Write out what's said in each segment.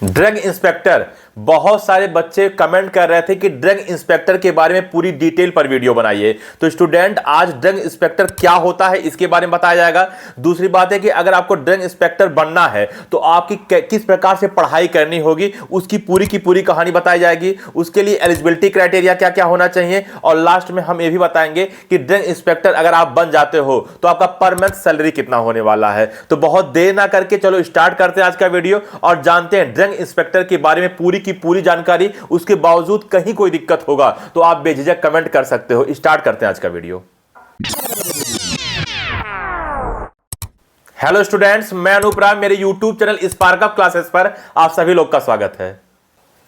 Drug inspector, बहुत सारे बच्चे कमेंट कर रहे थे कि ड्रग इंस्पेक्टर के बारे में पूरी डिटेल पर वीडियो बनाइए। तो स्टूडेंट, आज ड्रग इंस्पेक्टर क्या होता है इसके बारे में बताया जाएगा। दूसरी बात है कि अगर आपको ड्रग इंस्पेक्टर बनना है तो आपकी किस प्रकार से पढ़ाई करनी होगी, उसकी पूरी कहानी बताई जाएगी। उसके लिए एलिजिबिलिटी क्राइटेरिया क्या क्या होना चाहिए, और लास्ट में हम ये भी बताएंगे कि ड्रग इंस्पेक्टर अगर आप बन जाते हो तो आपका पर मंथ सैलरी कितना होने वाला है। तो बहुत देर ना करके चलो स्टार्ट करते हैं आज का वीडियो और जानते हैं ड्रग इंस्पेक्टर के बारे में पूरी की पूरी जानकारी। उसके बावजूद कहीं कोई दिक्कत होगा तो आप बेझिझक कमेंट कर सकते हो। स्टार्ट करते हैं आज का वीडियो। हेलो स्टूडेंट्स, मैं अनूप राय, मेरे YouTube channel spark up classes पर आप सभी लोग का स्वागत है।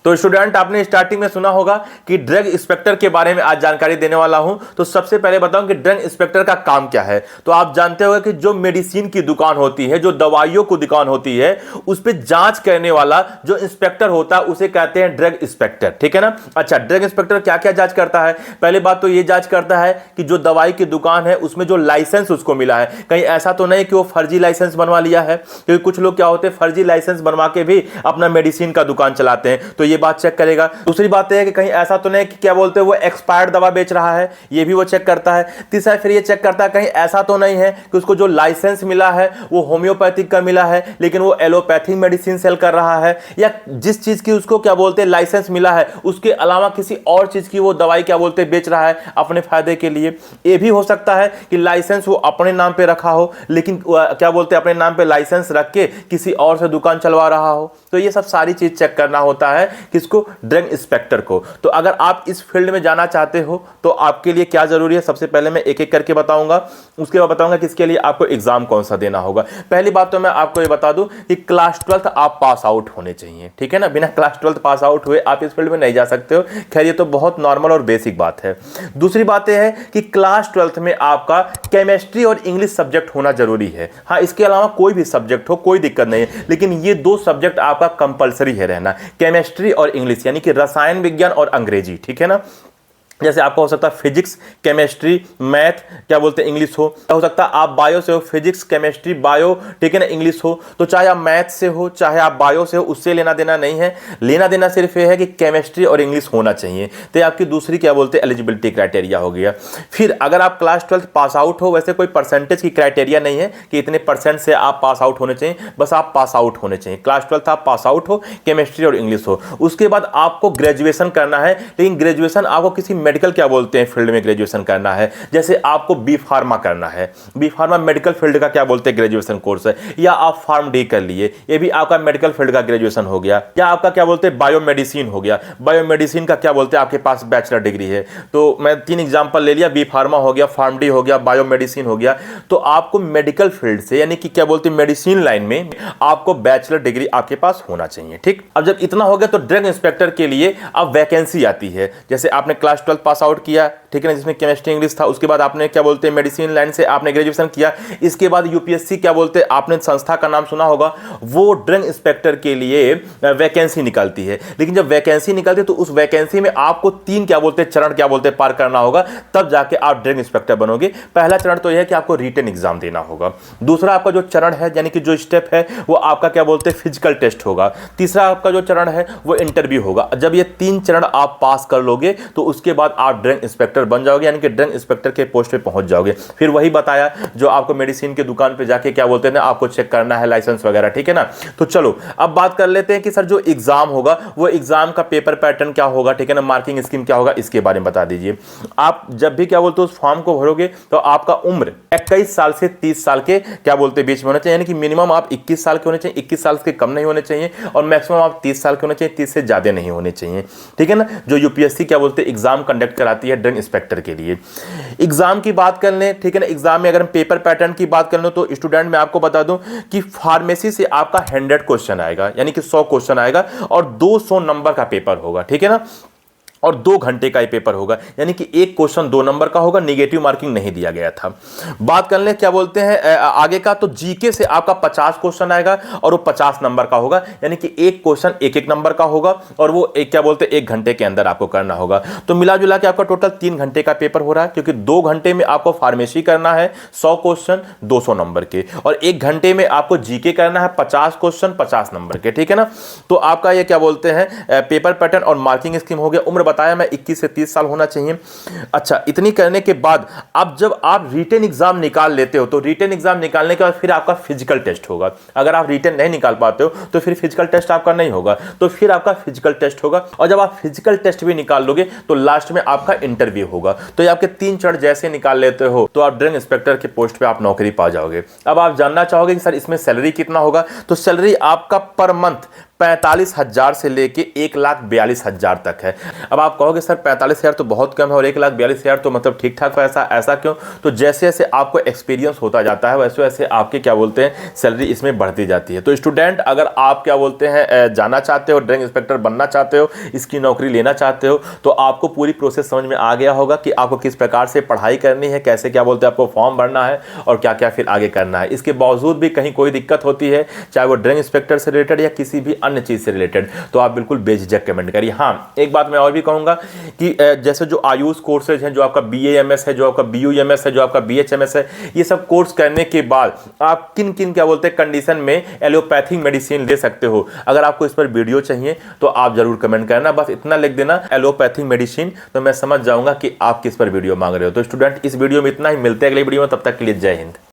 तो स्टूडेंट, आपने स्टार्टिंग में सुना होगा कि ड्रग इंस्पेक्टर के बारे में आज जानकारी देने वाला हूं। तो सबसे पहले बताऊं कि ड्रग इंस्पेक्टर का काम क्या है। तो आप जानते होंगे कि जो मेडिसिन की दुकान होती है, जो दवाइयों की दुकान होती है, उस पर जांच करने वाला जो इंस्पेक्टर होता है उसे कहते हैं ड्रग इंस्पेक्टर, ठीक है ना। अच्छा, ड्रग इंस्पेक्टर क्या क्या जांच करता है? पहली बात तो यह जांच करता है कि जो दवाई की दुकान है उसमें जो लाइसेंस उसको मिला है, कहीं ऐसा तो नहीं कि वो फर्जी लाइसेंस बनवा लिया है, क्योंकि कुछ लोग क्या होते हैं फर्जी लाइसेंस बनवा के भी अपना मेडिसिन का दुकान चलाते हैं। तो ये बात चेक करेगा। दूसरी बात है कि कहीं ऐसा तो नहीं कि क्या बोलते हैं वो एक्सपायर्ड दवा बेच रहा है, ये भी वो चेक करता है। तीसरा फिर ये चेक करता है कहीं ऐसा तो नहीं है कि उसको जो लाइसेंस मिला है वो होम्योपैथिक का मिला है लेकिन वो एलोपैथिक मेडिसिन सेल कर रहा है, या जिस चीज की उसको क्या बोलते हैं लाइसेंस मिला है उसके अलावा किसी और चीज की वो दवाई क्या बोलते हैं बेच रहा है अपने फायदे के लिए। ये भी हो सकता है कि लाइसेंस वो अपने नाम पे रखा हो लेकिन क्या बोलते हैं अपने नाम पे लाइसेंस रख के किसी और से दुकान चलवा रहा हो। तो ये सब सारी चीज चेक करना होता है किसको, ड्रग इंस्पेक्टर को। तो अगर आप इस फील्ड में जाना चाहते हो तो आपके लिए क्या जरूरी है, सबसे पहले मैं एक एक करके बताऊंगा। उसके बाद बताऊंगा कि इसके लिए आपको एग्जाम कौन सा देना होगा। पहली बात तो मैं आपको ये बता दूं कि क्लास 12th आप पास आउट होने चाहिए, ठीक है ना। बिना क्लास 12th पास आउट हुए आप इस फील्ड में नहीं जा सकते हो। खैर, ये तो बहुत नॉर्मल और बेसिक बात है। दूसरी बात यह है कि क्लास 12th में आपका केमिस्ट्री और इंग्लिश सब्जेक्ट होना जरूरी है। हाँ, इसके अलावा कोई भी सब्जेक्ट हो कोई दिक्कत नहीं है, लेकिन ये दो सब्जेक्ट आपका कंपलसरी है रहना, केमिस्ट्री और इंग्लिश, यानी कि रसायन विज्ञान और अंग्रेजी, ठीक है ना। जैसे आपका हो सकता है फिजिक्स, केमिस्ट्री, मैथ क्या बोलते हैं इंग्लिश हो सकता है आप बायो से हो, फिजिक्स, केमिस्ट्री, बायो, ठीक है ना, इंग्लिश हो। तो चाहे आप मैथ से हो चाहे आप बायो से हो, उससे लेना देना नहीं है। लेना देना सिर्फ ये है कि केमिस्ट्री और इंग्लिश होना चाहिए। तो आपकी दूसरी क्या बोलते हैं एलिजिबिलिटी क्राइटेरिया हो गया। फिर अगर आप क्लास 12th पास आउट हो, वैसे कोई परसेंटेज की क्राइटेरिया नहीं है कि इतने परसेंट से आप पास आउट होने चाहिए, बस आप पास आउट होने चाहिए। क्लास 12th आप पास आउट हो, केमिस्ट्री और इंग्लिश हो। उसके बाद आपको ग्रेजुएशन करना है, लेकिन ग्रेजुएशन आपको किसी मेडिकल क्या बोलते हैं फील्ड में ग्रेजुएशन करना है। जैसे आपको बी फार्मा करना है, बी फार्मा मेडिकल फील्ड का क्या बोलते हैं ग्रेजुएशन कोर्स है, या आप फार्म डी कर लिए, ये भी आपका मेडिकल फील्ड का ग्रेजुएशन हो गया। या आपका क्या बोलते हैं बायोमेडिसिन हो गया, बायोमेडिसिन का क्या बोलते हैं आपके पास बैचलर डिग्री है। तो मैं 3 एग्जांपल ले लिया, बी फार्मा हो गया, फार्म डी हो गया, बायोमेडिसिन हो गया। तो आपको मेडिकल फील्ड से यानी कि क्या बोलते हैं मेडिसिन लाइन में आपको बैचलर डिग्री आपके पास होना चाहिए, ठीक। अब जब इतना हो गया तो ड्रग इंस्पेक्टर के लिए अब वैकेंसी आती है। जैसे आपने क्लास 12 पास आउट किया, ठीक है ना, जिसमें केमिस्ट्री इंग्लिश था, उसके बाद आपने क्या बोलते हैं मेडिसिन लाइन से आपने ग्रेजुएशन किया। इसके बाद यूपीएससी क्या बोलते हैं, आपने संस्था का नाम सुना होगा, वो ड्रग इंस्पेक्टर के लिए वैकेंसी निकालती है। लेकिन जब वैकेंसी निकलती है तो उस वैकेंसी में आपको 3 क्या बोलते हैं चरण क्या बोलते हैं पार करना होगा, तब जाके आप ड्रग इंस्पेक्टर बनोगे। पहला चरण तो यह है कि आपको रिटन एग्जाम देना होगा। दूसरा आपका जो चरण है यानी कि जो स्टेप है वो आपका क्या बोलते हैं फिजिकल टेस्ट होगा। तीसरा आपका जो चरण है वो इंटरव्यू होगा। जब ये 3 चरण आप पास कर लोगे तो उसके बाद आप ड्रग इंस्पेक्टर बन जाओगे, यानी कि ड्रग इंस्पेक्टर के पोस्ट पे पहुंच जाओगे। फिर वही बताया जो आपको मेडिसिन की दुकान पे जाके क्या बोलते हैं ना आपको चेक करना है लाइसेंस वगैरह, ठीक है ना। तो चलो अब बात कर लेते हैं कि सर जो एग्जाम होगा वो एग्जाम का पेपर पैटर्न क्या होगा, ठीक है ना, मार्किंग स्कीम क्या होगा, इसके बारे में बता दीजिए। आप जब भी क्या बोलते हो उस फॉर्म को भरोगे तो आपका उम्र 21 साल से 30 साल के क्या बोलते हैं बीच में होना चाहिए, यानी कि मिनिमम आप 21 साल के होने चाहिए, 21 साल के कम नहीं होने चाहिए, और मैक्सिमम आप 30 साल के होने चाहिए, 30 से ज्यादा नहीं होने चाहिए, ठीक है ना। जो यूपीएससी क्या बोलते हैं एग्जाम कंडक्ट कराती है ड्रग इंस्पेक्टर के लिए। एग्जाम की बात कर लें, ठीक है ना, एग्जाम में अगर हम पेपर पैटर्न की बात कर लें तो स्टूडेंट मैं आपको बता दूं कि फार्मेसी से आपका 100 क्वेश्चन आएगा, यानी कि 100 क्वेश्चन आएगा और 200 नंबर का पेपर होगा, ठीक है ना। और 2 घंटे का ये पेपर होगा, यानी कि एक क्वेश्चन 2 नंबर का होगा, नेगेटिव मार्किंग नहीं दिया गया था। बात कर ले क्या बोलते हैं आगे का, तो जीके से आपका 50 क्वेश्चन आएगा और वो 50 नंबर का होगा, यानी कि एक क्वेश्चन 1-1 नंबर का होगा और वो एक क्या बोलते हैं 1 घंटे के अंदर आपको करना होगा। तो मिला जुला के आपका टोटल 3 घंटे का पेपर हो रहा है, क्योंकि 2 घंटे में आपको फार्मेसी करना है 100 क्वेश्चन 200 नंबर के, और 1 घंटे में आपको जीके करना है 50 क्वेश्चन 50 नंबर के, ठीक है ना। तो आपका ये क्या बोलते हैं पेपर पैटर्न और मार्किंग स्कीम हो गया। उम्र बताया मैं 21 से 30 साल होना चाहिए। अच्छा, इतनी करने के बाद अब जब आप रिटन एग्जाम निकाल लेते हो, तो रिटन एग्जाम निकालने के बाद फिर आपका फिजिकल टेस्ट होगा। अगर आप रिटन नहीं निकाल पाते हो तो फिर फिजिकल टेस्ट आपका नहीं होगा, तो फिर आपका फिजिकल टेस्ट होगा, और जब आप फिजिकल टेस्ट भी निकाल लोगे तो लास्ट में आपका इंटरव्यू होगा। तो ये आपके 3 चरण जैसे निकाल लेते हो तो आप ड्रग इंस्पेक्टर के पोस्ट पे आप नौकरी पा जाओगे। अब आप जानना चाहोगे कि सर इसमें सैलरी कितना होगा, तो सैलरी आपका पर मंथ 45,000 से लेके 1,42,000 तक है। अब आप कहोगे सर 45,000 तो बहुत कम है और 1,42,000 तो मतलब ठीक ठाक पैसा, ऐसा क्यों? तो जैसे जैसे आपको एक्सपीरियंस होता जाता है वैसे वैसे आपके क्या बोलते हैं सैलरी इसमें बढ़ती जाती है। तो स्टूडेंट, अगर आप क्या बोलते हैं जाना चाहते हो, ड्रग इंस्पेक्टर बनना चाहते हो, इसकी नौकरी लेना चाहते हो, तो आपको पूरी प्रोसेस समझ में आ गया होगा कि आपको किस प्रकार से पढ़ाई करनी है, कैसे क्या बोलते हैं आपको फॉर्म भरना है और क्या क्या फिर आगे करना है। इसके बावजूद भी कहीं कोई दिक्कत होती है, चाहे वो ड्रग इंस्पेक्टर से रिलेटेड या किसी भी अन्य चीज से रिलेटेड, तो आप बिल्कुल बेझिझक कमेंट करिए। हाँ, एक बात मैं और भी कहूंगा कि जैसे जो आयुष कोर्सेज हैं, जो आपका BAMS है, जो आपका BUMS है, जो आपका BHMS है, ये सब कोर्स करने के बाद आप किन किन क्या बोलते हैं कंडीशन में एलोपैथिक मेडिसिन ले सकते हो। अगर आपको इस पर वीडियो चाहिए तो आप जरूर कमेंट करना, बस इतना लिख देना एलोपैथिक मेडिसिन, तो मैं समझ जाऊंगा कि आप किस पर वीडियो मांग रहे हो। तो स्टूडेंट, इस वीडियो में इतना ही, मिलते हैं अगले वीडियो में, तब तक के लिए जय हिंद।